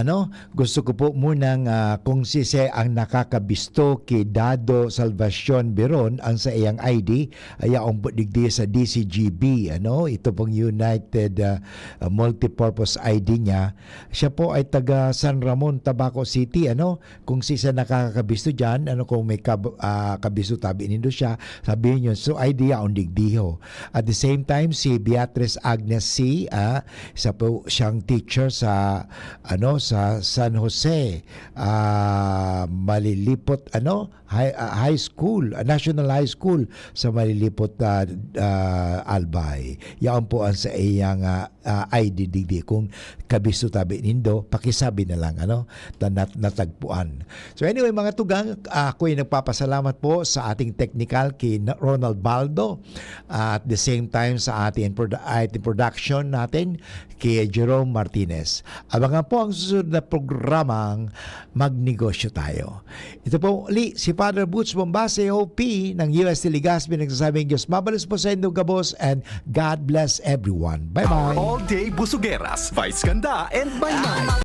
gusto ko po munang kung sise ang nakakabisto kay Dado Salvacion Beron ang sa iyang ID, ayaong po digdi sa DCGB, ito pong United Multipurpose ID niya. Siya po ay taga San Ramon, Tabaco City, kung sise nakakabisto dyan, kung may kabisto tabi nindo siya, sabihin nyo, so idea on digdiho. At the same time, si Beatrice Agnes C, isa po siyang teacher sa sa San Jose Malilipot high school, National High School sa Malilipot Albay. Yan po ang sa iyang ID digdi. Kung kabisto tabi nindo, pakisabi na lang natagpuan. So anyway mga tugang, ako ay nagpapasalamat po sa ating technical kay Ronald Baldo, at the same time sa ating production natin kay Jerome Martinez. Abangan po ang susunod na programang Magnegosyo Tayo. Ito po uli si Father Boots Bombase OP ng UST Legazpi nagsasabing Diyos mabalos po sa inyo gabos and God bless everyone. Bye-bye. All day Busugeras, Vice Ganda and Bayan.